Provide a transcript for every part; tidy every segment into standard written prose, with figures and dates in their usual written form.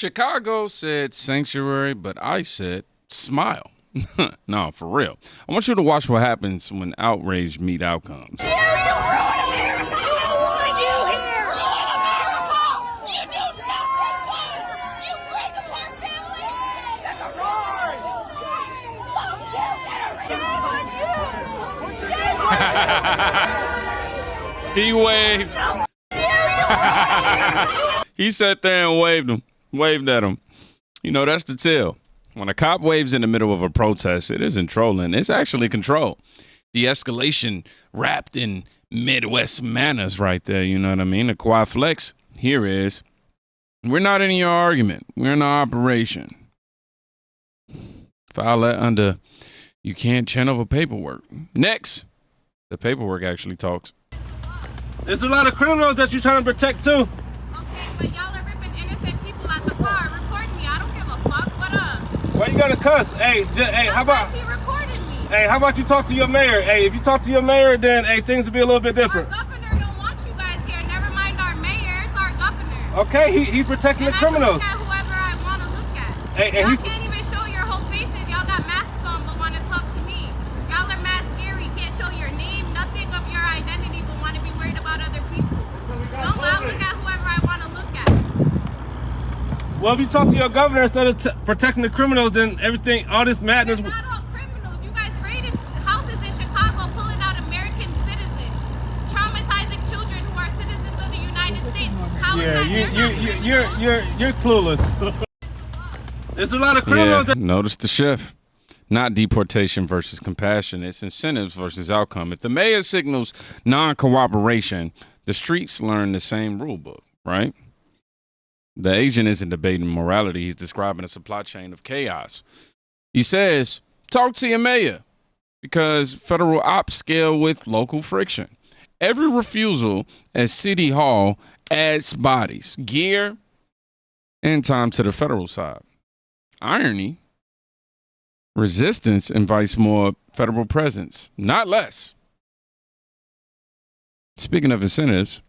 Chicago said sanctuary, but I said smile. No, for real. I want you to watch what happens when outrage meet outcomes. He waved. He sat there and waved at him. You know, that's the tell. When a cop waves in the middle of a protest, it isn't trolling. It's actually control. De-escalation wrapped in Midwest manners right there. You know what I mean? The quiet flex here is, we're not in your argument. We're in our operation. File that under, you can't channel for paperwork. Next, the paperwork actually talks. There's a lot of criminals that you're trying to protect too. Okay, but y'all are ripping innocent people at the car. Recording me. I don't give a fuck. What up? Why you gotta cuss? Hey, how about? He recorded me. Hey, how about you talk to your mayor? Hey, if you talk to your mayor, then things will be a little bit different. Our governor don't want you guys here. Never mind our mayor. It's our governor. Okay, he's protecting the criminals. I can look at whoever I want to look at. Hey, y'all can't even show your whole faces. Y'all got masks on, but want to talk to me. Y'all are mask scary. Can't show your name, nothing of your identity, but want to be worried about other people. Don't I'll look at whoever I want to look at. Well, if you talk to your governor instead of protecting the criminals, then everything, all this madness. They're not all criminals. You guys raided houses in Chicago, pulling out American citizens, traumatizing children who are citizens of the United States. How is that you're clueless. There's a lot of criminals. Yeah, notice the shift. Not deportation versus compassion. It's incentives versus outcome. If the mayor signals non-cooperation, the streets learn the same rule book, right? The agent isn't debating morality. He's describing a supply chain of chaos. He says, talk to your mayor, because federal ops scale with local friction. Every refusal at City Hall adds bodies, gear, and time to the federal side. Irony, resistance invites more federal presence, not less. Speaking of incentives,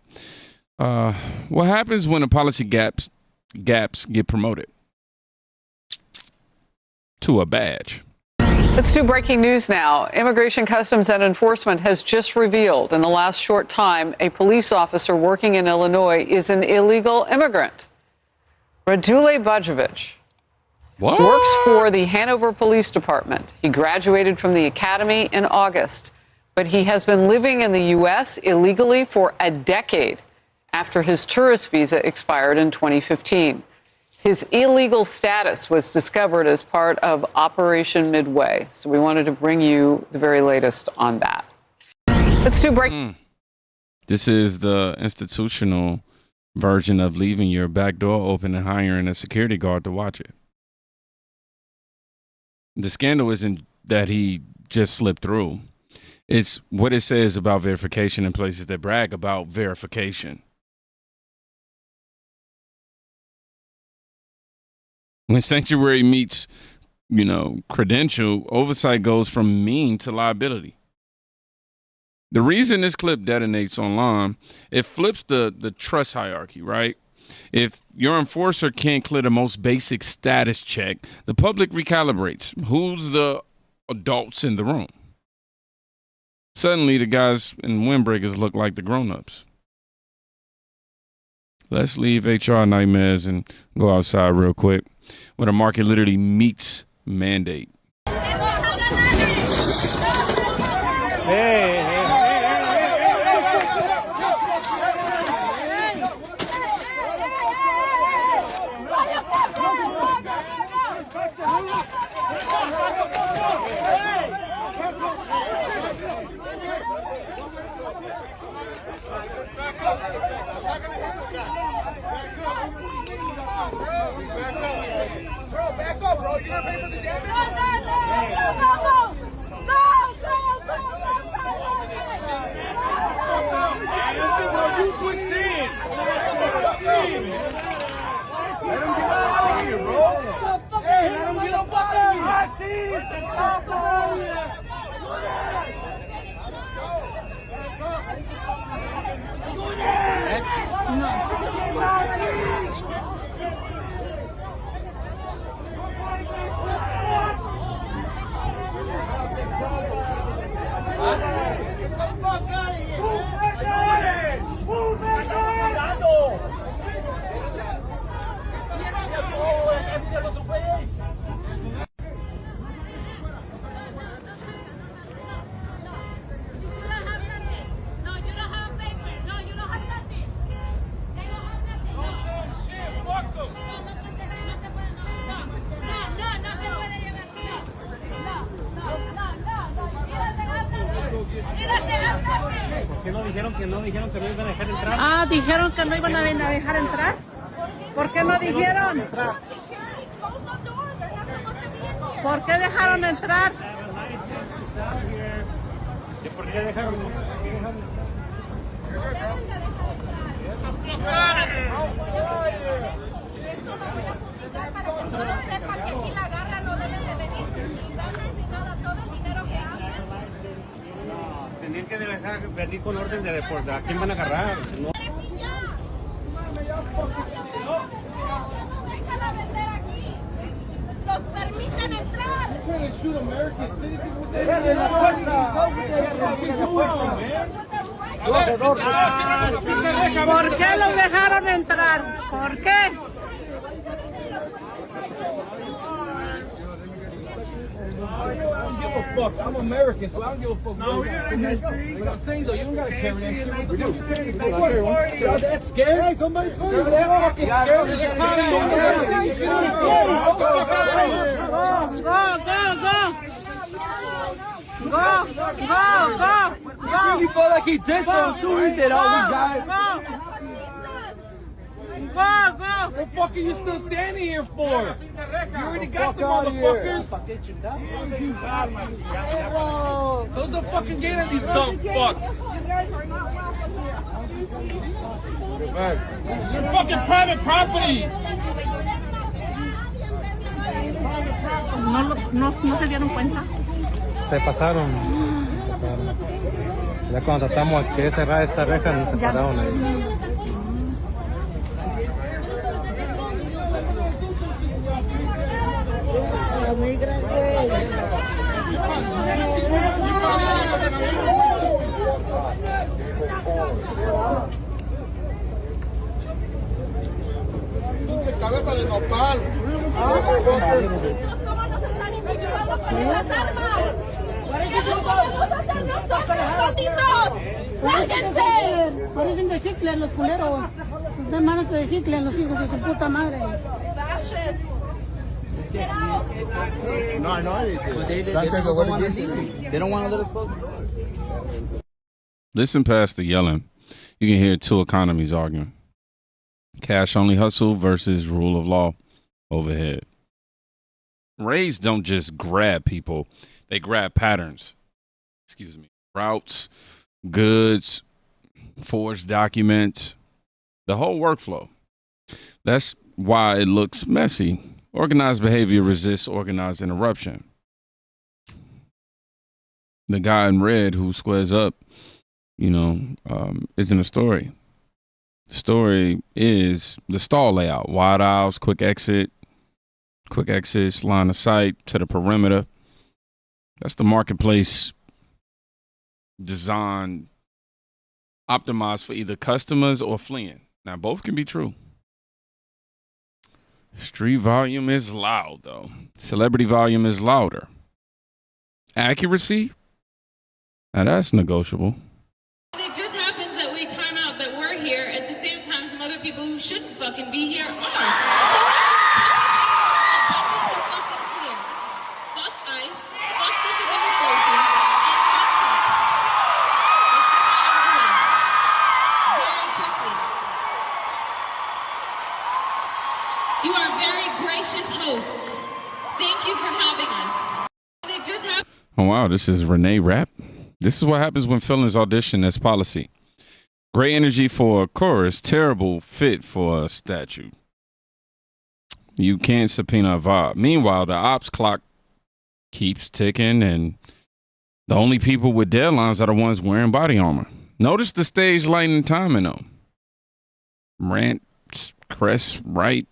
what happens when the policy gaps get promoted to a badge? Let's do breaking news now. Immigration Customs and Enforcement has just revealed in the last short time a police officer working in Illinois is an illegal immigrant. Radule Bajovic works for the Hanover Police Department. He graduated from the academy in August, but he has been living in the U.S. illegally for a decade after his tourist visa expired in 2015. His illegal status was discovered as part of Operation Midway. So we wanted to bring you the very latest on that. Let's do break. This is the institutional version of leaving your back door open and hiring a security guard to watch it. The scandal isn't that he just slipped through. It's what it says about verification in places that brag about verification. When sanctuary meets, credential, oversight goes from mean to liability. The reason this clip detonates online, it flips the trust hierarchy, right? If your enforcer can't clear the most basic status check, the public recalibrates. Who's the adults in the room? Suddenly, the guys in windbreakers look like the grown-ups. Let's leave HR nightmares and go outside real quick, where the market literally meets mandate. Back up, bro. You gonna pay for the damage? No. You switched in. Let him get up out of here, bro. Hey, let him get up out of here. dijeron que no iban a dejar entrar. Ah, dijeron que no iban a dejar entrar. ¿Por qué no dijeron? ¿Por qué dejaron entrar? ¿Por qué dejaron? Para que sepan que aquí la garra no deben de venir ni ganas ni nada, todo el dinero que hacen. Tenían que dejar venir con orden de deporte. ¿A quién van a agarrar? No. Dejan a vender aquí. Los permiten entrar. ¿Por qué los dejaron entrar? ¿Por qué? I don't give a fuck. I'm American, so I don't give a fuck. No, we're in the street. But I'm saying though, you don't gotta carry that shit. We do. Y'all that scared? Hey, somebody's coming. Y'all that fucking scared? Go. He felt like he did something too. He said, "Oh, we got it." Go. What the fuck are you still standing here for? You already got the motherfuckers. Close the fucking gate on these dumb fucks. You're fucking private property. No se dieron cuenta. Se pasaron. Ya cuando tratamos de cerrar esta reja, nos separaron ahí. Muy grande. Cabeza de nopal. ¿Cómo nos están infiltrando con las armas? ¿Qué no podemos hacer nosotros, malditos? ¡Lárguense! Parecen de Hitler los culeros. De manos de Hitler, los hijos de su puta madre. Fascists. No, I know it. They don't want to let us close the door. Listen past the yelling. You can hear two economies arguing. Cash only hustle versus rule of law overhead. Raids don't just grab people. They grab patterns. Excuse me. Routes, goods, forged documents, the whole workflow. That's why it looks messy. Organized behavior resists organized interruption. The guy in red who squares up, isn't a story. The story is the stall layout. Wide aisles, quick exits, line of sight to the perimeter. That's the marketplace design optimized for either customers or fleeing. Now, both can be true. Street volume is loud, though. Celebrity volume is louder. Accuracy? Now, that's negotiable. It just happens that we time out that we're here at the same time some other people who shouldn't fucking be here are. So let's fucking clear. Fuck ICE, fuck this administration, and fuck Trump. Let's get that out of the way. Very quickly. You are very gracious hosts. Thank you for having us. It just happened. Oh, wow. This is Renee Rapp. This is what happens when villains audition as policy. Great energy for a chorus, terrible fit for a statue. You can't subpoena a vibe. Meanwhile, the ops clock keeps ticking, and the only people with deadlines are the ones wearing body armor. Notice the stage lighting timing, though. Rants crest right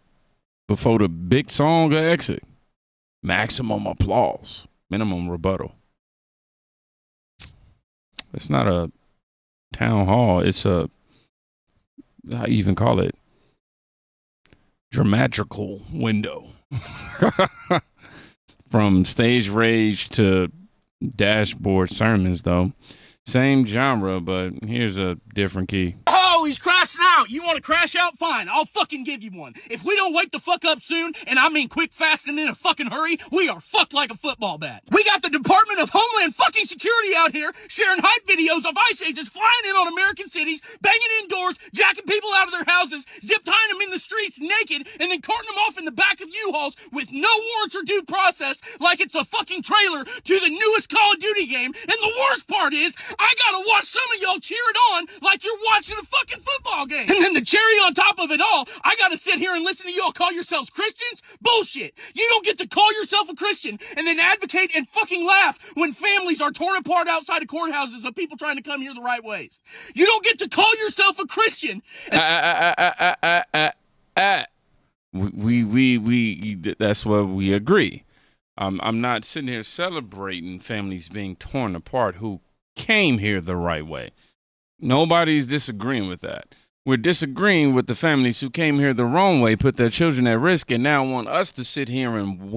before the big song or exit. Maximum applause. Minimum rebuttal. It's not a town hall. It's a, how you even call it? Dramatical window. From stage rage to dashboard sermons, though. Same genre, but here's a different key. Oh, he's crashing out. You want to crash out? Fine, I'll fucking give you one. If we don't wake the fuck up soon, and I mean quick, fast, and in a fucking hurry, we are fucked like a football bat. We got the Department of Homeland fucking Security out here sharing hype videos of ICE agents flying in on American cities, banging indoors, jacking people out of their houses, zip tying them in the streets naked, and then carting them off in the back of U-Hauls with no warrants or due process like it's a fucking trailer to the newest Call of Duty game. And the worst part is, I gotta watch some of y'all cheer it on like you're watching a fucking football game. And then the cherry on top of it all, I gotta sit here and listen to y'all call yourselves Christians? Bullshit. You don't get to call yourself a Christian and then advocate and fucking laugh when families are torn apart outside of courthouses of people trying to come here the right ways. You don't get to call yourself a Christian. That's what we agree. I'm not sitting here celebrating families being torn apart who came here the right way. Nobody's disagreeing with that. We're disagreeing with the families who came here the wrong way, put their children at risk, and now want us to sit here and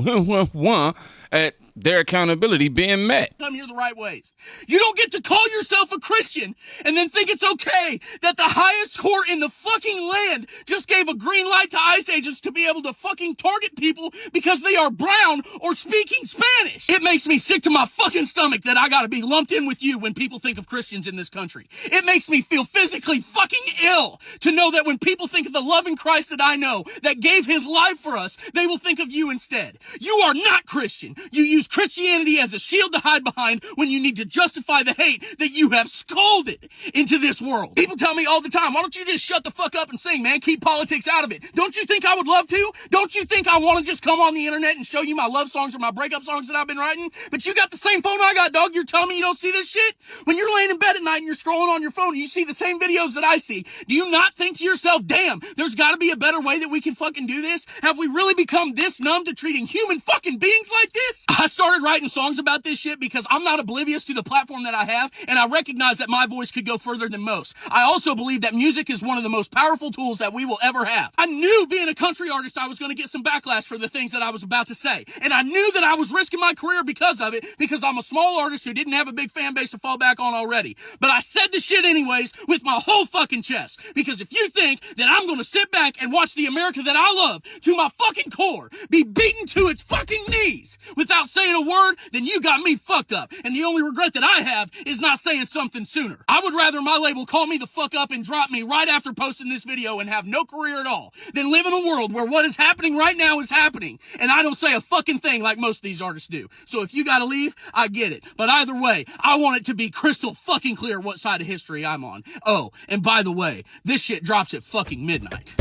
at their accountability being met. Come here the right ways. You don't get to call yourself a Christian and then think it's okay that the highest court in the fucking land just gave a green light to ICE agents to be able to fucking target people because they are brown or speaking Spanish. It makes me sick to my fucking stomach that I gotta be lumped in with you when people think of Christians in this country. It makes me feel physically fucking ill to know that when people think of the loving Christ that I know that gave his life for us, they will think of you instead. You are not Christian. You use Christianity as a shield to hide behind when you need to justify the hate that you have scalded into this world. People tell me all the time, why don't you just shut the fuck up and sing, man? Keep politics out of it. Don't you think I would love to? Don't you think I want to just come on the internet and show you my love songs or my breakup songs that I've been writing? But you got the same phone I got, dog. You're telling me you don't see this shit? When you're laying in bed at night and you're scrolling on your phone and you see the same videos that I see, do you not think to yourself, damn, there's got to be a better way that we can fucking do this? Have we really become this numb to treating human fucking beings like this? I started writing songs about this shit because I'm not oblivious to the platform that I have, and I recognize that my voice could go further than most. I also believe that music is one of the most powerful tools that we will ever have. I knew being a country artist I was going to get some backlash for the things that I was about to say, and I knew that I was risking my career because of it, because I'm a small artist who didn't have a big fan base to fall back on already. But I said the shit anyways with my whole fucking chest, because if you think that I'm going to sit back and watch the America that I love to my fucking core be beaten to its fucking knees without saying a word, then you got me fucked up. And the only regret that I have is not saying something sooner. I would rather my label call me the fuck up and drop me right after posting this video and have no career at all than live in a world where what is happening right now is happening and I don't say a fucking thing like most of these artists do. So if you gotta leave, I get it. But either way, I want it to be crystal fucking clear what side of history I'm on. Oh, and by the way, this shit drops at fucking midnight.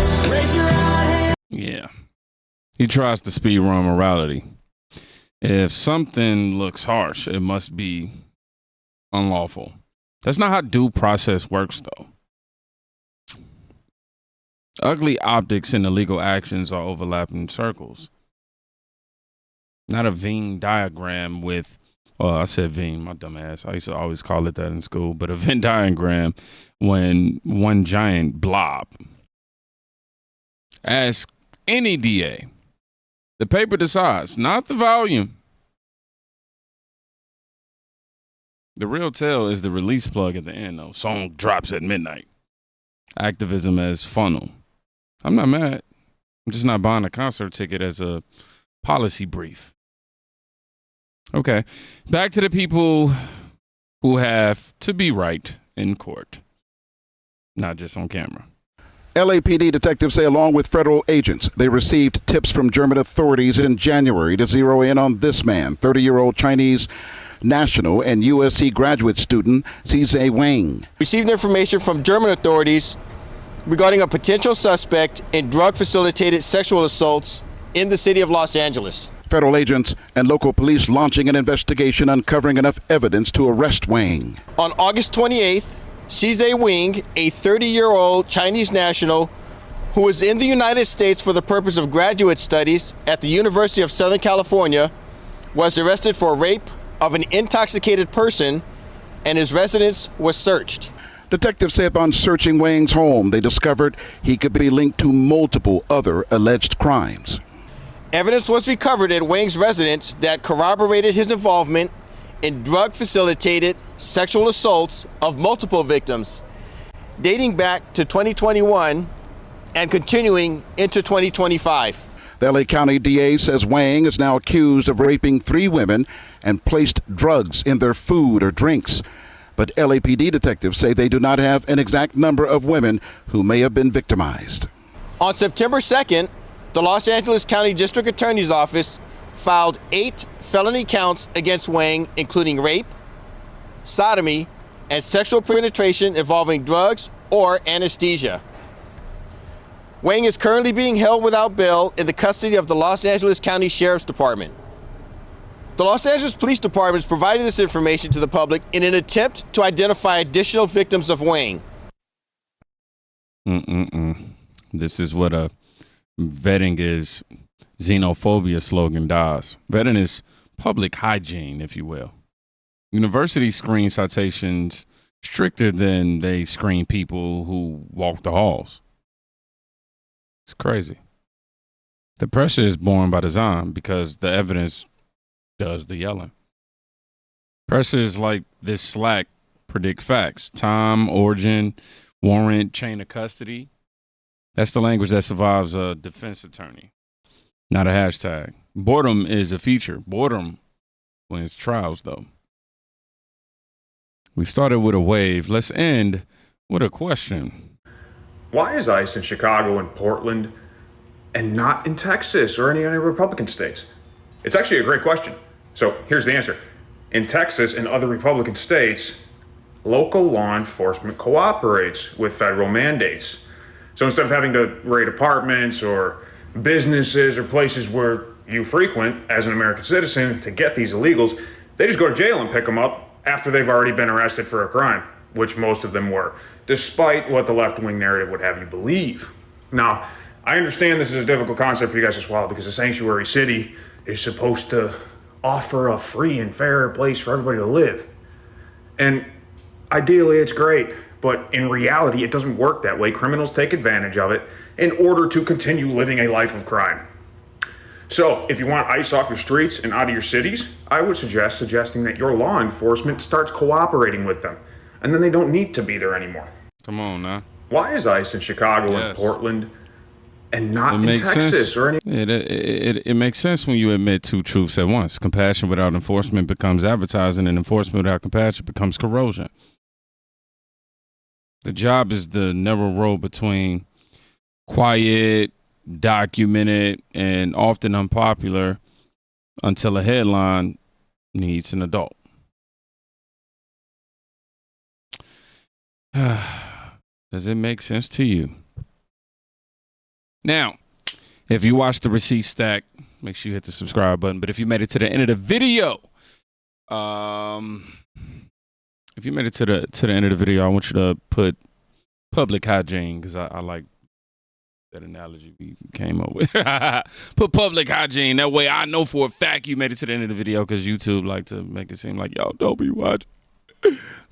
Yeah. He tries to speed run morality. If something looks harsh, it must be unlawful. That's not how due process works, though. Ugly optics and illegal actions are overlapping circles. Not a Venn diagram with, I said Venn, my dumb ass. I used to always call it that in school, but a Venn diagram when one giant blob. Ask any DA. The paper decides, not the volume. The real tell is the release plug at the end, though. Song drops at midnight. Activism as funnel. I'm not mad. I'm just not buying a concert ticket as a policy brief. Okay, back to the people who have to be right in court, not just on camera. LAPD detectives say along with federal agents, they received tips from German authorities in January to zero in on this man, 30-year-old Chinese national and USC graduate student, Cizhe Wang. Received information from German authorities regarding a potential suspect in drug-facilitated sexual assaults in the city of Los Angeles. Federal agents and local police launching an investigation uncovering enough evidence to arrest Wang. On August 28th, Cizhe Wang, a 30-year-old Chinese national who was in the United States for the purpose of graduate studies at the University of Southern California, was arrested for rape of an intoxicated person, and his residence was searched. Detectives say upon searching Wang's home, they discovered he could be linked to multiple other alleged crimes. Evidence was recovered at Wang's residence that corroborated his involvement in drug-facilitated sexual assaults of multiple victims. dating back to 2021 and continuing into 2025. The LA County DA says Wang is now accused of raping 3 women and placed drugs in their food or drinks. But LAPD detectives say they do not have an exact number of women who may have been victimized. On September 2nd, the Los Angeles County District Attorney's Office filed 8 felony counts against Wang, including rape, sodomy, and sexual penetration involving drugs or anesthesia. Wang is currently being held without bail in the custody of the Los Angeles County Sheriff's Department. The Los Angeles Police Department has provided this information to the public in an attempt to identify additional victims of Wang. This is what a vetting is xenophobia slogan does. Vetting is public hygiene, if you will. Universities screen citations stricter than they screen people who walk the halls. It's crazy. The pressure is born by design because the evidence does the yelling. Pressure is like this Slack predict facts. Time, origin, warrant, chain of custody. That's the language that survives a defense attorney, not a hashtag. Boredom is a feature. Boredom wins trials, though. We started with a wave. Let's end with a question. Why is ICE in Chicago and Portland and not in Texas or any other Republican states? It's actually a great question. So here's the answer. In Texas and other Republican states, local law enforcement cooperates with federal mandates. So instead of having to raid apartments or businesses or places where you frequent as an American citizen to get these illegals, they just go to jail and pick them up after they've already been arrested for a crime, which most of them were, despite what the left-wing narrative would have you believe. Now, I understand this is a difficult concept for you guys to swallow because a sanctuary city is supposed to offer a free and fair place for everybody to live. And ideally, it's great, but in reality, it doesn't work that way. Criminals take advantage of it in order to continue living a life of crime. So if you want ICE off your streets and out of your cities, I would suggest suggesting that your law enforcement starts cooperating with them, and then they don't need to be there anymore. Come on now. Why is ICE in Chicago and Portland and not in Texas or any? It makes sense when you admit 2 truths at once. Compassion without enforcement becomes advertising, and enforcement without compassion becomes corrosion. The job is the narrow road between quiet, documented, and often unpopular until a headline needs an adult. Does it make sense to you? Now, if you watch the receipt stack, make sure you hit the subscribe button. But if you made it to the end of the video, if you made it to the end of the video, I want you to put public hygiene because I like that analogy we came up with. Put public hygiene. That way I know for a fact you made it to the end of the video because YouTube like to make it seem like, y'all don't be watching.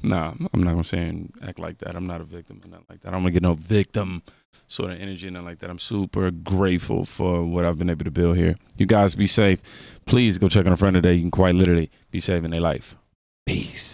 Nah, I'm not going to say and act like that. I'm not a victim or nothing like that. I don't want to get no victim sort of energy and nothing like that. I'm super grateful for what I've been able to build here. You guys be safe. Please go check on a friend today. You can quite literally be saving their life. Peace.